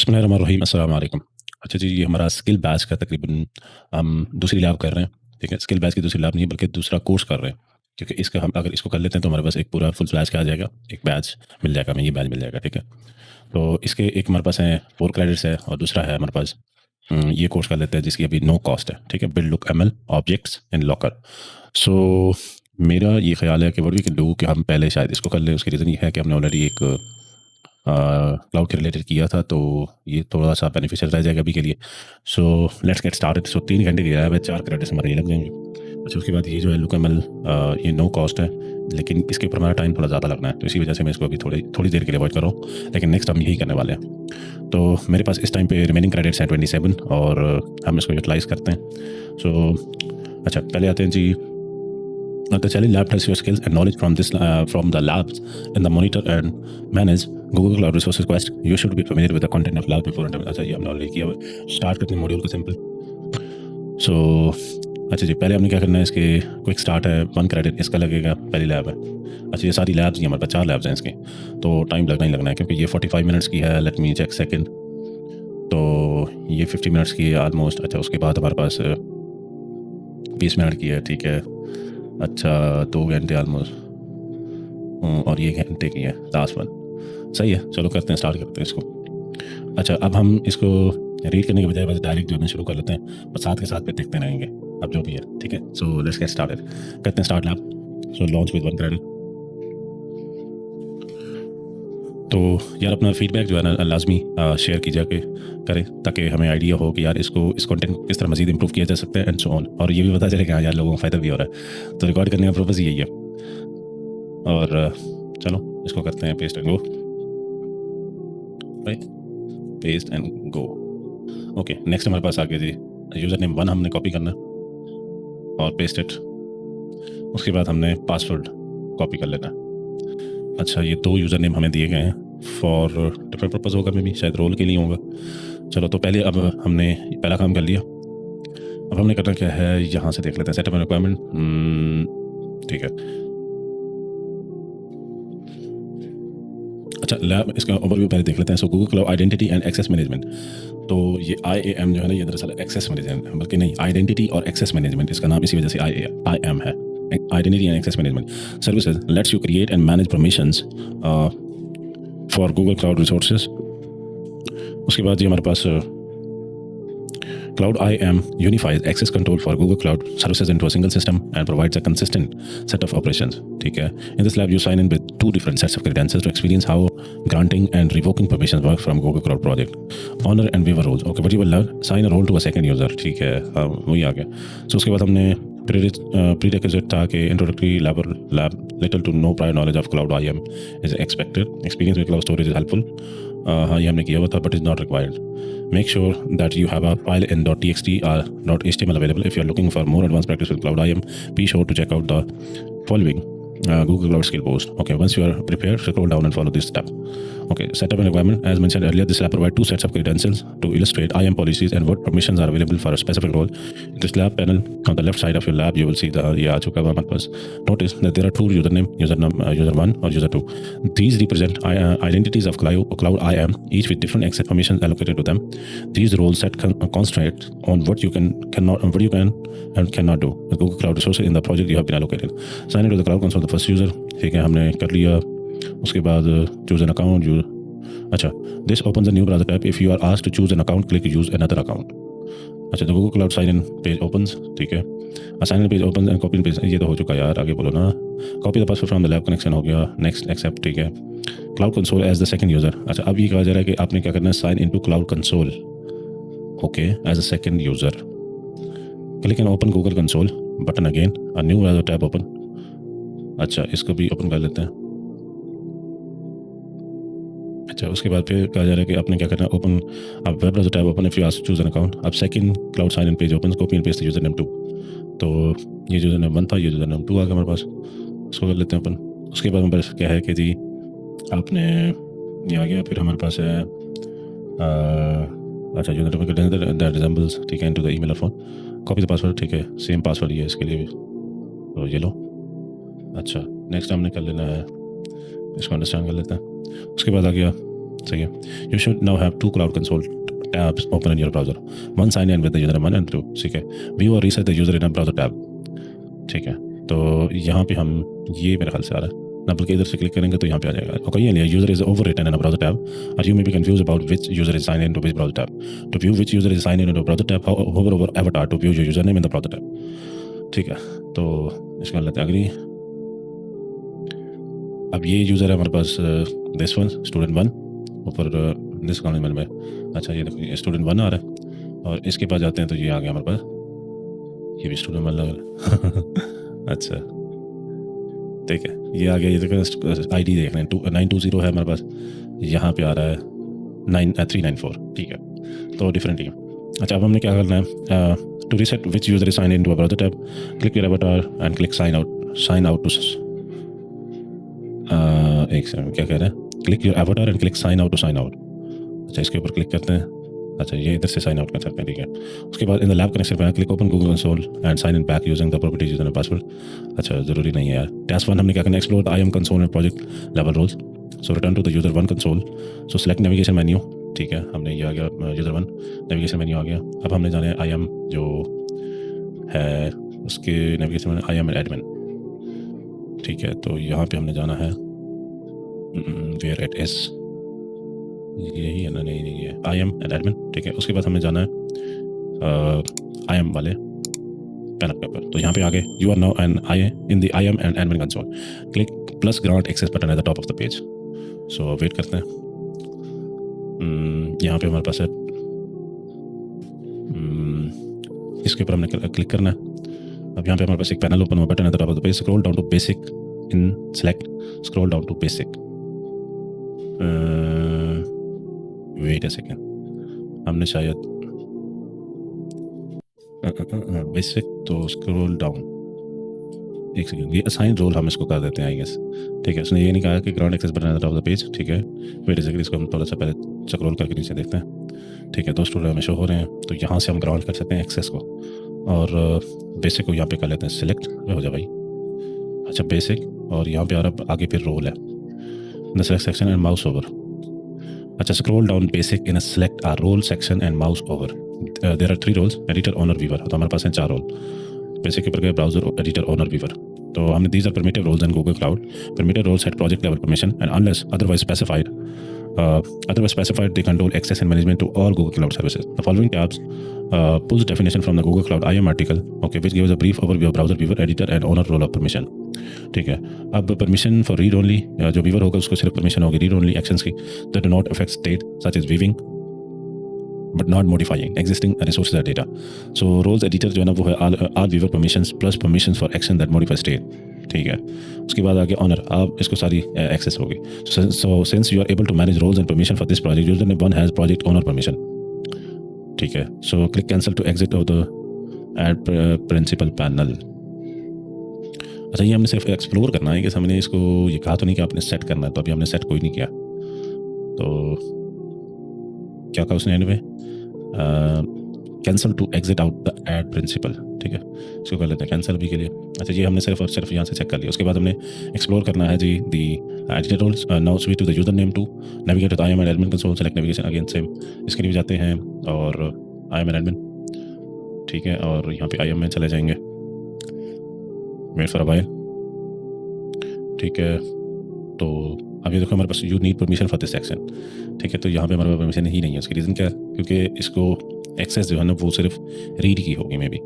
बिस्मिल्लाहिर्रहमानिर्रहीम, अस्सलाम वालेकुम। अच्छा जी, ये हमारा स्किल बैच का तकरीबन हम दूसरी लैब कर रहे हैं, ठीक है? स्किल बैच की दूसरी लैब नहीं बल्कि दूसरा कोर्स कर रहे हैं, क्योंकि इसका हम अगर इसको कर लेते हैं तो हमारे पास एक पूरा फुल फ्लैश का आ जाएगा, एक बैच मिल जाएगा, हमें ये बैच मिल जाएगा, ठीक है? तो इसके एक हमारे पास है 4 क्रेडिट्स है और दूसरा है हमारे पास ये कोर्स कर लेते हैं जिसकी अभी नो कॉस्ट है, ठीक है? Build look ML objects in Looker. So मेरा ये ख़्याल है कि व्हाट वी कैन डू कि हम पहले शायद इसको कर लें। उसकी रीज़न ये है कि हमने ऑलरेडी एक क्लाउड के रिलेटेड किया था, तो ये थोड़ा-सा बेनिफिशियल रह जाएगा अभी के लिए। So let's get started. So 3 घंटे की लैब है, 4 क्रेडिट्स हमारे ये लग जाएँगे। अच्छा, उसके बाद ये जो है लुकएमएल ये नो कॉस्ट है, लेकिन इसके ऊपर हमारा टाइम थोड़ा ज़्यादा लगना है, तो इसी वजह से मैं इसको अभी थोड़ी देर के लिए अवॉइड कर रहा हूँ, लेकिन नेक्स्ट हम यही करने वाले हैं। तो मेरे पास इस टाइम पे रिमेनिंग क्रेडिट्स हैं 27 और हम इसको यूटिलाइज़ करते हैं। सो अच्छा, पहले आते हैं जी। The challenge lab tests your skills and knowledge from the labs in the monitor and manage Google Cloud Resources Quest. You should be familiar with the content of lab before entering. अच्छा, ये हमने already किया हुआ है। Start करते हैं module को simple. सो अच्छा जी, पहले हमने क्या करना है, इसके क्विक स्टार्ट है, 1 क्रेडिट इसका लगेगा, पहली लैब है। अच्छा, ये सारी लैब्स ही हमारे पास 4 लैब्स हैं इसके, तो टाइम लगना ही लगना है क्योंकि ये 45 मिनट्स की है। Let me check second. तो ये 50 मिनट्स की है ऑलमोस्ट। अच्छा, उसके बाद हमारे पास 20 मिनट की है, ठीक है। अच्छा, 2 घंटे ऑलमोस्ट और ये घंटे की है लास्ट वन। सही है, चलो करते हैं, स्टार्ट करते हैं इसको। अच्छा, अब हम इसको रीड करने के बजाय बस डायरेक्ट जो है शुरू कर लेते हैं, बस साथ के साथ पे देखते रहेंगे अब जो भी है, ठीक है। सो लेट्स गेट स्टार्टेड, करते हैं start lab. So launch with 1 credit. तो यार अपना फीडबैक जो है ना लाजमी शेयर कीजिए कि करें, ताकि हमें आइडिया हो कि यार इसको इस कंटेंट को किस तरह मजीद इंप्रूव किया जा सकता है एंड सो ऑन, और ये भी पता चले कि हाँ यार लोगों को फ़ायदा भी हो रहा है। तो रिकॉर्ड करने का पर्पज़ यही है। और चलो इसको करते हैं paste and go, right, paste and go. Okay, next हमारे पास आगे जी यूज़र नेम 1 हमने कॉपी करना है और पेस्ट इट। उसके बाद हमने पासवर्ड कॉपी कर लेना है। अच्छा, ये 2 यूज़र नेम हमें दिए गए हैं फॉर डिफरेंट पर्पज़ होगा, मे बी शायद रोल के लिए होगा। चलो, तो पहले अब हमने पहला काम कर लिया। अब हमने करना क्या है, यहाँ से देख लेते हैं सेटअप एंड रिक्वायरमेंट, ठीक है। अच्छा, लैब इसका ओवरव्यू पहले देख लेते हैं। So Google cloud identity and access management, तो ये IAM जो है ना, ये दरअसल एक्सेस मैनेजमेंट, बल्कि नहीं, आइडेंटिटी और एक्सेस मैनेजमेंट, इसका नाम इसी वजह से IAM है, identity and access management services lets you create and manage permissions for Google cloud resources. उसके बाद ये हमारे पास Cloud IAM unifies access control for Google Cloud services into a single system and provides a consistent set of operations, ठीक है। In this lab, you sign in with 2 different sets of credentials to experience how granting and revoking permissions work from Google Cloud project. Honor and waiver roles, okay, but you will learn sign a role to a second user, ठीक है। वही आ गया। So उसके बाद हमने prerequisite था कि introductory lab little to no prior knowledge of Cloud IAM is expected. Experience with cloud storage is helpful. हाँ, ये हमने किया हुआ था, but is not required. Make sure that you have a file in .txt or .html available. If you are looking for more advanced practice with Cloud IAM, be sure to check out the following Google Cloud skill post. Okay, once you are prepared, scroll down and follow this step. Okay, setup and requirement. As mentioned earlier, this lab provides 2 sets of credentials to illustrate IAM policies and what permissions are available for a specific role. In this lab panel, on the left side of your lab, you will see the ये आ चुका है हमारे पास. Notice that there are 2 username, user 1 or user 2. These represent identities of Cloud IAM, each with different access permissions allocated to them. These roles set constraints on what you can and cannot do with Google Cloud resources in the project you have been allocated. Sign into the Cloud Console, the first user, ठीक है, हमने कर लिया। उसके बाद choose an account, अच्छा, this opens a new browser tab. If you are asked to choose an account, click use another account. अच्छा, तो Google Cloud sign in page opens, ठीक है। sign in page opens and copy and paste, ये तो हो चुका यार, आगे बोलो ना। copy the password from the lab connection हो गया, next accept, ठीक है। Cloud Console as the second user, अच्छा, अब ये कहा जा रहा है कि आपने क्या करना है, sign into Cloud Console, okay, as a second user. Click and open Google Console button again, a new browser tab open. अच्छा, इसको भी ओपन कर लेते हैं। अच्छा, उसके बाद फिर कहा जा रहा है कि आपने क्या करना है, ओपन अब web browser tab open if you ask to choose an account. अब second cloud sign in page open, copy and paste user name 2। तो ये यूजर नेम 1 था, ये यूजर नेम 2 आ गया हमारे पास, उसको कर लेते हैं ओपन। उसके बाद हमारे पास क्या है कि जी आपने ये आ गया, फिर हमारे पास है अच्छा, यूजर नेम दैट रिजेंबल्स, ठीक है, इनटू द ईमेल और फोन। कॉपी द पासवर्ड, ठीक है, सेम पासवर्ड ही है इसके लिए भी, तो ये लो। अच्छा, नेक्स्ट हमने कर लेना है, इसको अंडरस्टैंड कर लेते हैं। उसके बाद आ गया सही है। You should now have two cloud console tabs open in your browser. One sign in with the user 1 and 2. ठीक है, view or reset the user in a browser tab. ठीक है, तो यहाँ पे हम ये मेरे ख्याल से आ रहा है ना, बल्कि इधर से क्लिक करेंगे तो यहाँ पे आ जाएगा। ओके, ये user is overwritten in a browser tab or you may be confused about which user is signed into which browser tab. To view which user is signed into a browser tab, hover over avatar to view your username in the browser tab. ठीक है, तो इसको कर लेते हैं agree. अब ये user है हमारे पास दिस वन स्टूडेंट 1 ऊपर दिस कॉलेज में। अच्छा, ये देखो स्टूडेंट 1 आ रहा है और इसके पास जाते हैं तो ये आ गया हमारे पास, ये भी स्टूडेंट 1 लग रहा है। अच्छा ठीक है, ये आ गया। ये देखो ID देख रहे हैं 920 है हमारे पास, यहाँ पे आ रहा है 394। ठीक है, तो डिफरेंट ही है। अच्छा, अब हमने क्या करना है, to reset which user is sign in to a browser tab, click your avatar and click sign out to एक सेकंड, क्या कह रहे हैं, click your avatar and click sign out to sign out. अच्छा, इसके ऊपर क्लिक करते हैं। अच्छा, ये इधर से साइन आउट कर सकते हैं। ठीक है, उसके बाद इन द लैब कनेक्शन पर click open Google console and sign in back using the properties user password. अच्छा, ज़रूरी नहीं है यार। टास्क 1 हमने क्या करना है, explore the IAM console and project level roles. So return to the user 1 console, so select navigation menu. ठीक है, हमने ये आ गया यूजर 1 नेविगेशन मेन्यू आ गया। अब हमने जाना है IAM जो है उसके नेविगेशन में IAM एंड एडमिन। ठीक है, तो यहाँ पे हमने जाना है वेयर इट इज, यही है ना, नहीं ये IAM एंड एडमिन। ठीक है, उसके बाद हमें जाना है IAM वाले पैनल के ऊपर। तो यहाँ पे आगे you are now an in the IAM and admin console, click plus grant access button at the top of the page. So wait करते हैं। यहाँ पे हमारे पास है, इसके ऊपर हमने क्लिक करना है। अब यहाँ पे हमारे पास एक पैनल ओपन हुआ, button at the top of the page, scroll down to basic in select, scroll down to basic. Wait a second, हमने शायद बेसिक तो स्क्रॉल डाउन, एक सेकेंड, ये असाइन रोल हम इसको कर देते हैं आई गेस। ठीक है, उसने ये नहीं कहा कि grant access button at the top of the page. ठीक है, वेट अ सेकेंड, इसको हम थोड़ा सा पहले स्क्रॉल करके नीचे देखते हैं। ठीक है, 2 स्टूडेंट हमें शो हो रहे हैं, तो यहाँ से हम ग्राउंड कर सकते हैं एक्सेस को, और बेसिक को यहाँ पे कर लेते हैं सिलेक्ट, हो जाए भाई। अच्छा, बेसिक, और यहाँ पे आ रहा आगे फिर रोल है, the select section and mouse over. अच्छा, scroll down basic in select a role section and mouse over. There are 3 roles, editor owner viewer. तो हमारे पास हैं 4 रोल, बेसिक के ऊपर गए ब्राउजर एडिटर ओनर वीवर। तो हमने these are permitted roles in Google cloud, permitted roles at project level permission and unless otherwise specified they control access and management to all Google Cloud services. The following tabs pulls definition from the Google Cloud IAM article, okay, which gives a brief overview of browser viewer, editor and owner role of permission. ठीक है, अब permission for read only, जो viewer होगा उसको सिर्फ permission होगी read only actions की, that do not affect state such as viewing but not modifying existing resources और डेटा। सो रोल्स एडिटर जो है ना वो है all viewer permissions plus permissions for action that modify state. ठीक है, उसके बाद आगे ऑनर, आप इसको सारी एक्सेस होगी। So since you are able to manage roles and permission for this project, user name 1 has project owner permission. ठीक है, so click cancel to exit off the add principal panel. अच्छा, ये हमने सिर्फ एक्सप्लोर करना है कि हमने इसको ये कहा तो नहीं कि आपने सेट करना है, तो अभी हमने सेट कोई नहीं किया। तो क्या कहा उसने, anyway cancel to exit out the add principal. ठीक है, इसको कर लेते हैं कैंसिल भी के लिए। अच्छा, ये हमने सिर्फ और सिर्फ यहाँ से चेक कर लिया। उसके बाद हमने एक्सप्लोर करना है जी the editor roles. Now switch to the user name to navigate to IAM and admin console, select navigation again same, इसके लिए भी जाते हैं और IAM एंड एडमिन। ठीक है, और यहाँ पे IAM में चले जाएंगे, वेट फॉर अ व्हाइल। ठीक है, तो अभी देखो हमारे पास you need permission for this section. ठीक है, तो यहाँ पे हमारे पास परमिशन ही नहीं है। उसकी रीज़न क्या है, क्योंकि इसको एक्सेस जो है ना वो सिर्फ रीड की होगी मे बी।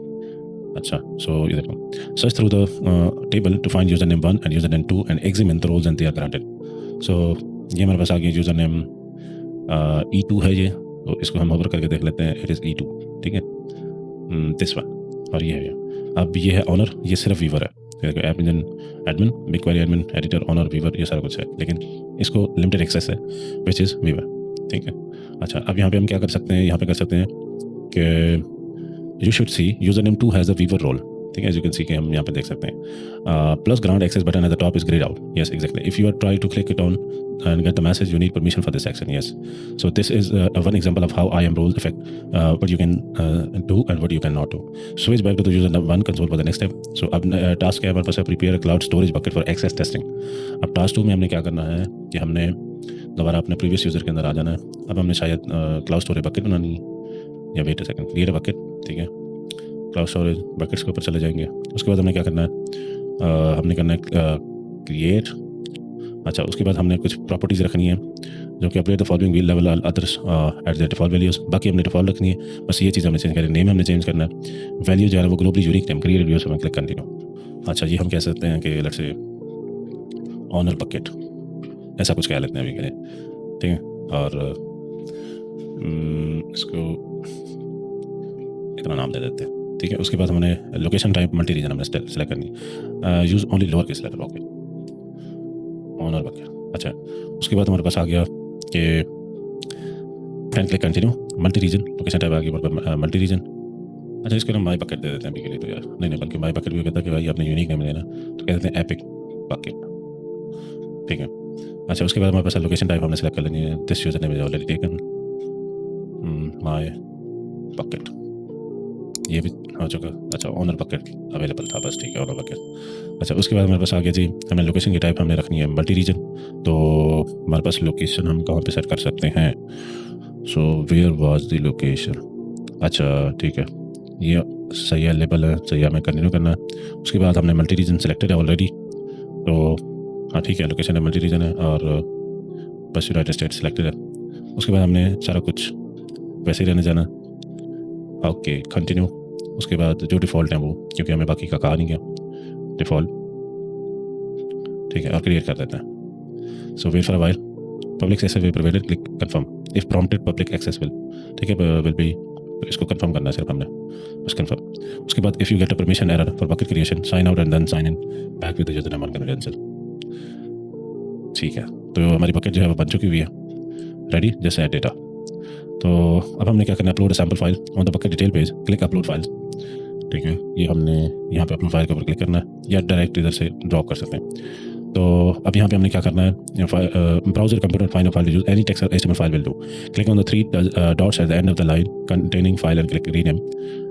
अच्छा, सो ये देखो, search through the table to find user name 1 and user name 2 and examine the roles and they are granted. So ये हमारे पास आ गया यूजर नेम E2 है ये, तो इसको हम होवर करके देख लेते हैं, इट इज़ E2। ठीक है, दिस वन, और ये है। अब ये है ऑनर, ये सिर्फ वीवर है, app engine admin, big query admin, editor owner viewer, ये सारा कुछ है, लेकिन इसको लिमिटेड एक्सेस है विच इज़ वीवर। ठीक है, अच्छा, अब यहाँ पे हम क्या कर सकते हैं, यहाँ पे कर सकते हैं कि you should see user name 2 has a viewer role. ठीक है, एज यू कैन सी कि हम यहाँ पे देख सकते हैं plus grant access button at the top is greyed out. Yes, exactly, if you are try to click it on and get the message you need permission for this section. Yes, so this is one example of how IAM roles affect what you can do and what you cannot do. Switch back to the user 1 console for the next step. So अब task है हमारे पास, prepare a cloud storage bucket for access testing. अब task 2 में हमने क्या करना है कि हमने दोबारा अपने प्रीवियस यूज़र के अंदर आ जाना है। अब हमने शायद क्लाउड स्टोरेज बकेट बनानी है, या wait a second, create a bucket, ठीक है। क्लाउड स्टोरेज बकेट्स के ऊपर चले जाएंगे। उसके बाद हमने क्या करना है, हमने करना है क्रिएट। अच्छा, उसके बाद हमने कुछ प्रॉपर्टीज़ रखनी है जो कि update the following wheel level others at the default values. बाकी हमने डिफॉल्ट रखनी है, बस ये चीज़ हमने चेंज करनी है। नेम हमने चेंज करना है, वैल्यू जो है वो globally unique name, create views में क्लिक कंटिन्यू। अच्छा, ये हम कह सकते हैं कि लेट्स से ऑनर बकेट, ऐसा कुछ कह लेते हैं अभी के लिए, ठीक है। और इसको इतना नाम दे देते हैं, ठीक है। उसके बाद हमने लोकेशन टाइप मल्टी रीजन हमने सेलेक्ट करनी, use only lower case letter, okay, owner bucket. अच्छा, उसके बाद हमारे पास आ गया कि can click continue, multi region, location type आ गया मल्टी रीजन। अच्छा, इसके नाम माई बकेट दे देते हैं अभी के लिए, तो यार नहीं, बल्कि माई बकेट भी कहता है कि भाई आपने यूनिक नेम लेना, तो कह देते हैं एपिक बकेट, ठीक है। अच्छा, उसके बाद हमारे पास लोकेशन टाइप हमने सेलेक्ट कर लेनी है, this user name is already taken, my bucket, ये भी हो चुका। अच्छा, ऑनर बकेट अवेलेबल था, बस ठीक है, ऑनर बकेट। अच्छा, उसके बाद हमारे पास आ गया जी, हमने लोकेशन की टाइप हमने रखनी है मल्टी रीजन, तो हमारे पास लोकेशन हम कहाँ पे सेट कर सकते हैं, so where was the location. अच्छा, ठीक है, ये सही है, लेबल है, सही है, हमें कंटिन्यू करना है। उसके बाद हमने मल्टी रीजन सेलेक्टेड है ऑलरेडी, तो हाँ ठीक है, लोकेशन है, मल्टी रीजन है, और बस यूनाइटेड स्टेट सेलेक्टेड है। उसके बाद हमने सारा कुछ वैसे ही रहने जाना, ओके, कंटिन्यू। उसके बाद जो डिफ़ॉल्ट है वो, क्योंकि हमें बाकी का कहा नहीं गया, डिफ़ॉल्ट, ठीक है, और क्रिएट कर देते हैं। So wait for a while, public access will provided, click confirm if prompted, public access will, ठीक है, विल बी, इसको कंफर्म करना है सिर्फ हमने, बस कंफर्म। उसके बाद if you get a permission error for bucket creation, sign out and then sign in back with the user name and credential, ठीक है। तो हमारी बकेट जो है वो बन चुकी हुई है, रेडी, जस्ट ऐड डेटा। तो अब हमने क्या करना है, upload sample file on the bucket detail page, click upload file, ठीक है। ये हमने यहाँ पे अपलोड फाइल के ऊपर क्लिक करना है, या डायरेक्ट इधर से ड्रॉप कर सकते हैं। तो अब यहाँ पे हमने क्या करना है, browser computer find file use any text HTML file will do, click on the 3 dots at the end of the line containing file and click rename,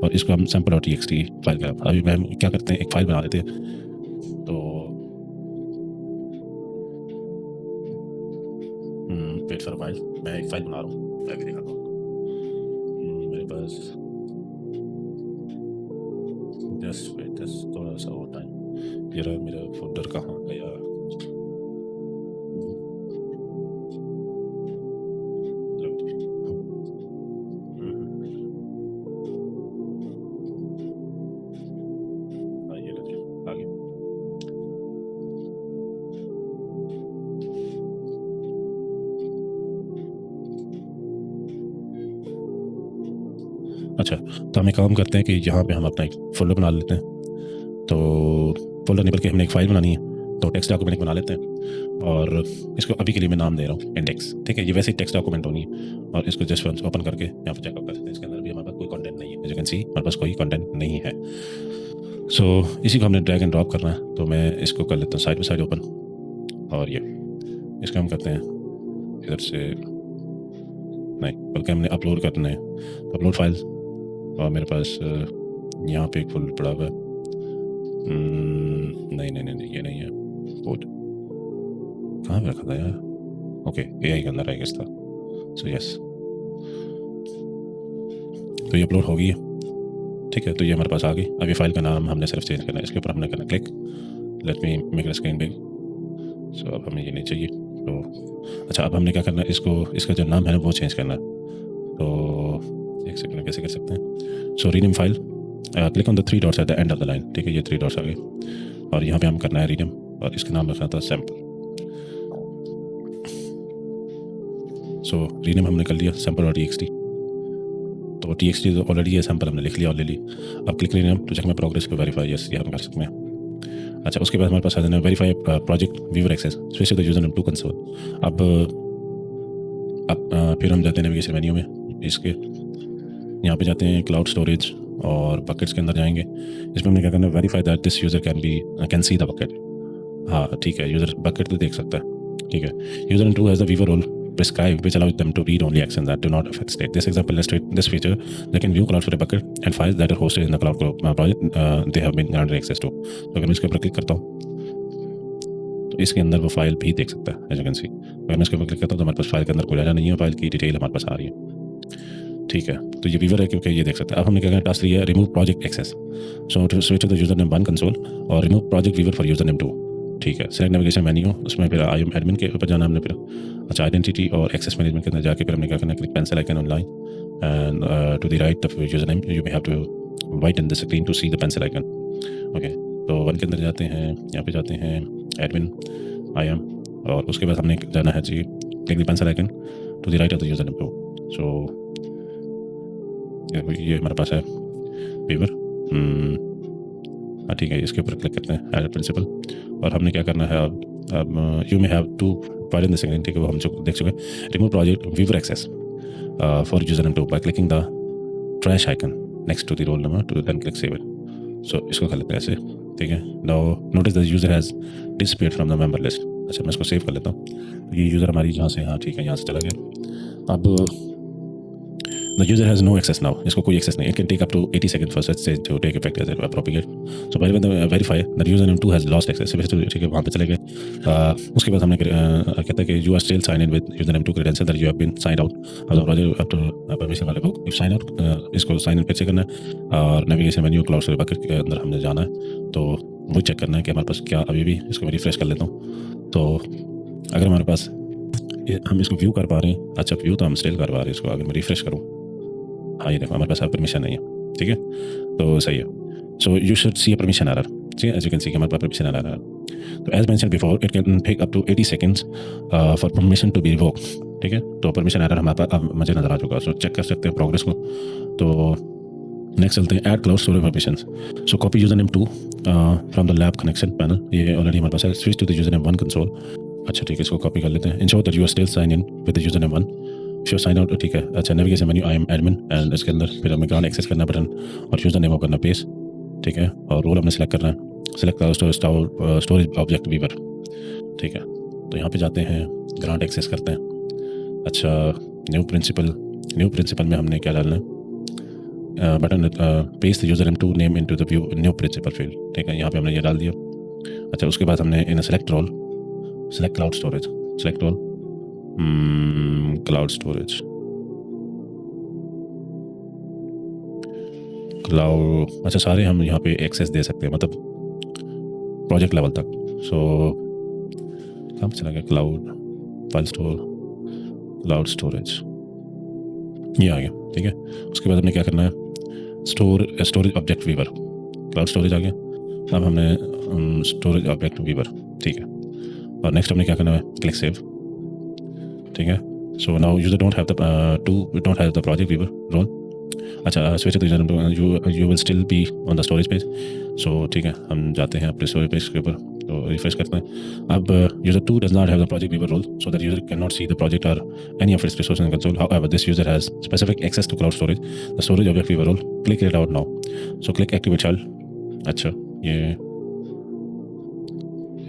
और इसको हम sample.txt फाइल का, अभी हम क्या करते हैं, एक फाइल बना लेते हैं। तो वेट फॉर फाइल, मैं एक फाइल बना रहा हूँ, मैं भी दिखाता हूँ। मेरे पास जस्ट वेट, थोड़ा सा और टाइम, ये रहा मेरा फोल्डर, कहाँ गया, ये लो, आ गया। अच्छा, तो हम एक काम करते हैं कि यहाँ पे हम अपना एक फोल्डर बना लेते हैं। तो फोल्डर नहीं बल्कि हमने एक फ़ाइल बनानी है, तो टेक्स्ट डॉक्यूमेंट बना लेते हैं, और इसको अभी के लिए मैं नाम दे रहा हूँ इंडेक्स, ठीक है। ये वैसे ही टेक्स्ट डॉक्यूमेंट होनी है, और इसको जस्ट वंस ओपन करके यहाँ पर चेकआउट कर सकते हैं। इसके अंदर भी हमारे पास कोई कंटेंट नहीं है, एज यू कैन सी हमारे पास कोई कंटेंट नहीं है। सो इसी को हमने ड्रैग एंड ड्रॉप करना है, तो मैं इसको कर लेता हूँ साइड बाई साइड ओपन, और ये इसको हम करते हैं इधर से, नहीं बल्कि हमने अपलोड करना है, तो अपलोड फाइल, और मेरे पास यहाँ पे एक फोल्डर पड़ा हुआ है, नहीं नहीं नहीं ये नहीं है, कोड कहाँ पे रखा था यार, ओके, एआई के अंदर आएगा इसका, सो यस, तो ये अपलोड हो गई है, ठीक है। तो ये हमारे पास आ गई। अब ये फाइल का नाम हमने सिर्फ चेंज करना है, इसके ऊपर हमने करना click, let me make screen big, so अब हमें ये नहीं चाहिए। तो अच्छा, अब हमने क्या करना है, इसका जो नाम है वो चेंज करना है। तो एक सेकंड, कैसे कर सकते हैं, so rename file, click on the 3 dots at the end of the line, ठीक है, ये 3 डॉट्स आ गए, और यहाँ पे हम करना है रीनेम, और इसका नाम रखना था सैम्पल। सो रीनेम हमने कर लिया sample.txt, तो txt तो ऑलरेडी है, सैम्पल हमने लिख लिया ऑलरेडी। अब click rename to check my progress पे वेरीफाई, यस ये हम कर सकते हैं। अच्छा, उसके बाद हमारे पास आ जाना है verify project viewer access, switch the user name to console. अब फिर हम जाते हैं नेविगेशन मेन्यू में, इसके यहाँ पे जाते हैं क्लाउड स्टोरेज, और बकेट्स के अंदर जाएंगे। इसमें हमने क्या करना है, verify that this user can see the bucket, हाँ ठीक है, यूजर बकेट तो देख सकता है, ठीक है। User in two has the viewer role prescribed which allows them to read only actions that do not affect state. This example illustrates this feature. They can view Cloudflare bucket and files that are hosted in the cloud project they have been granted access to. तो अगर मैं इसके ऊपर click करता हूँ, इसके अंदर वो फाइल भी देख सकता है, एज यू कैन सी। अगर मैं इसके ऊपर क्लिक करता हूँ तो हमारे पास फाइल के अंदर कोई डाटा नहीं है, फाइल की डिटेल हमारे पास आ रही है। ठीक है, तो ये वीवर है क्योंकि ये देख सकते हैं। अब हमने क्या करना, टास्क 3 है remove project access. So to switch to the user name 1 console और remove project viewer for user name 2। ठीक है, सेलेक्ट नेविगेशन मेन्यू, उसमें फिर आई एम एडमिन के ऊपर जाना हमने फिर। अच्छा, आइडेंटिटी और एक्सेस मैनेजमेंट के अंदर जाके फिर हमने क्या करना है, click pencil icon online and to the right of user name you may have to widen the screen to see the pencil icon. Okay, तो 1 के अंदर जाते हैं, यहाँ पे जाते हैं एडमिन आई एम, और उसके बाद हमने जाना है जी click the pencil icon to the right of the user name 2। So ये हमारे पास है वीवर। हाँ ठीक है, इसके ऊपर क्लिक करते हैं एड प्रिंसिपल, और हमने क्या करना है अब you may have to file in the second. ठीक है, वो हम जो देख चुके हैं। Remove project viewer access for user name 2 by clicking the trash icon next to the role number two then click save it. So इसको कर लेते हैं ऐसे। ठीक है, now notice the user has disappeared from the member list. अच्छा, मैं इसको सेव कर लेता हूँ। ये यूज़र हमारी जहाँ से, हाँ ठीक है, यहाँ से चला गया। अब the user has no access now, इसको कोई एक्सेस नहीं। it can take up to 80 seconds for such change to take effect as it propagate. so by the verify that user name 2 has lost access, ठीक है, वहाँ पे चले गए। उसके बाद हमने कहता है कि you are still signed in with user name 2 credential that you have been signed out of the project after permission वाले को if sign out, इसको साइन इन फिर से करना है, और navigation menu cloud storage bucket के अंदर हमने जाना है। तो वो चेक करना है कि हमारे पास क्या अभी भी, इसको मैं रिफ्रेश कर लेता हूँ। तो अगर हमारे पास हम इसको व्यू कर पा रहे हैं, अच्छा व्यू तो हम स्टिल कर पा रहे हैं इसको, अगर मैं रिफ्रेश करूँ, हाँ ये देखो हमारे पास परमिशन नहीं है। ठीक है, तो सही है। So you should C a permission error. ठीक है, एज यू कैन सी हमारे पास परमिशन एरर है। तो as mention before it can take up to 80 seconds for permission to be revoke. ठीक है, तो परमिशन एरर हमारे पास अब मुझे नज़र आ चुका है। सो चेक कर सकते हैं प्रोग्रेस को। तो नेक्स्ट चलते हैं add cloud storage permissions. So copy user name 2 from the lab connection panel, ये ऑलरेडी हमारे पास है। Switch to the user name 1 console. अच्छा ठीक है, इसको कॉपी कर लेते हैं। Ensure that you are still sign in with the user name 1। फिर साइन आउट, ठीक है। अच्छा, navigation menu I M admin and इसके अंदर फिर हमें ग्राउंड एक्सेस करना बटन और यूजर नेम करना पेस्ट। ठीक है, और रोल हमने सेलेक्ट करना है, सेलेक्ट स्टोरेज ऑब्जेक्ट वीवर। ठीक है, तो यहाँ पे जाते हैं, ग्राउंड एक्सेस करते हैं। अच्छा, न्यू प्रिंसिपल में हमने क्या डालना है, button paste user name 2 name into the view new principal field. ठीक है, यहाँ पे हमने ये डाल दिया। अच्छा, उसके बाद हमने in select role, select cloud storage, select role cloud storage, cloud. अच्छा, सारे हम यहाँ पे एक्सेस दे सकते हैं, मतलब प्रोजेक्ट लेवल तक। सो कहाँ चला गया, cloud file store, cloud storage, ये आ गया। ठीक है, उसके बाद हमने क्या करना है, storage object viewer, cloud storage आ गया। अब हमने स्टोरेज ऑब्जेक्ट वीवर। ठीक है, और नेक्स्ट हमने क्या करना है, क्लिक सेव। ठीक है, so now user don't have the project viewer role. अच्छा, switch to user you will still be on the storage page. So ठीक है, हम जाते हैं अपने स्टोरेज पेज के ऊपर, तो रिफ्रेश करते हैं। अब user 2 does not have the project viewer role, so that user can not see the project और any of its resources in console. However this user has specific access to cloud storage, the storage object viewer role, click it out now. So click activate child. अच्छा, ये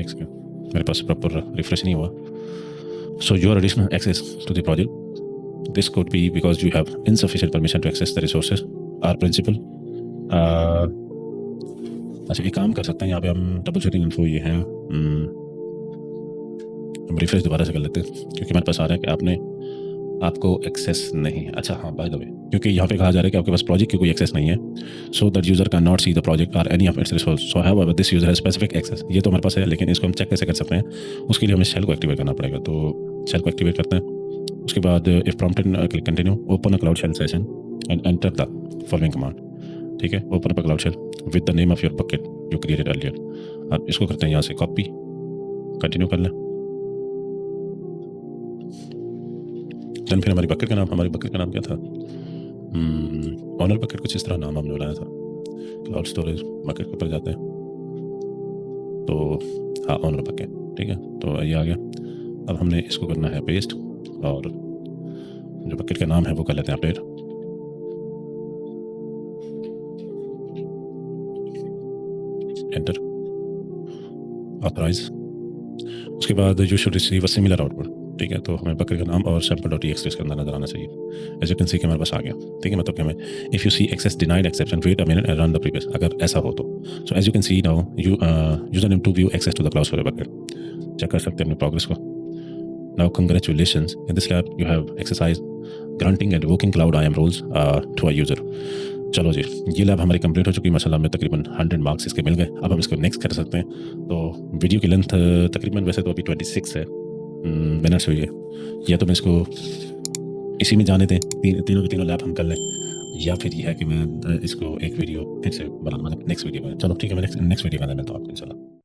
एक second, मेरे पास proper refresh नहीं हुआ। So your additional access to the project, this could be because you have insufficient permission to access the resources or principal. अच्छा, एक काम कर सकते हैं, यहाँ पे हम डबल चेकिंग इन्फो ये है, हम रिफ्रेश दोबारा से कर लेते हैं क्योंकि हमारे पास आ रहा है कि आपको एक्सेस नहीं है। अच्छा हाँ, बाय द वे, क्योंकि यहाँ पे कहा जा रहा है कि आपके पास प्रोजेक्ट की कोई एक्सेस नहीं है, so that user can not see the project और any of its resource. So however this user has specific access, ये तो हमारे पास है, लेकिन इसको हम चेक कैसे कर सकते हैं, उसके लिए हमें शेल को एक्टिवेट करना पड़ेगा। तो शेल को एक्टिवेट करते हैं। उसके बाद if prompted click continue, open a cloud shell session and enter the following command. ठीक है, open up a cloud shell with the name of your bucket you created earlier. अब इसको करते हैं यहाँ से कॉपी, कंटिन्यू कर लें। देन फिर हमारी बकेट का नाम क्या था, ऑनर बकेट, कुछ इस तरह नाम हमने बनाया था। क्लाउड स्टोरेज बकेट के ऊपर जाते हैं, तो हाँ, ऑनर बकेट। ठीक है, तो ये आ गया। अब हमने इसको करना है पेस्ट, और जो बकेट का नाम है वो कर लेते हैं अपडेट। Enter, authorise. उसके बाद you should receive a similar output. ठीक है, तो हमें बकेट का नाम और sample.txt इसके अंदर नजर आना चाहिए। एज यू कैन सी कि हमारे पास आ गया। ठीक है, मतलब कि हमें if you see access denied exception wait a minute and run the previous, अगर ऐसा हो तो। So as you can see now user name 2 view access to the cloud storage bucket. Check कर सकते हैं अपने प्रोग्रेस को। Now congratulations, in this lab you have exercise granting and revoking cloud IAM roles to a user. चलो जी, ये lab हमारी complete हो चुकी है माशाल्लाह, में तकरीबन 100 मार्क्स इसके मिल गए। अब हम इसको नेक्स्ट कर सकते हैं। तो वीडियो की लेंथ तकरीबन वैसे तो अभी 26 है मिनट्स हुई है, या तो मैं इसको इसी में जाने दें, तीनों के तीनों लैब हम कर लें, या फिर ये है कि मैं इसको एक वीडियो फिर से बना नेक्स्ट वीडियो में। चलो ठीक है, मैं नेक्स्ट वीडियो में मिलता हूँ आपको इंशाल्लाह।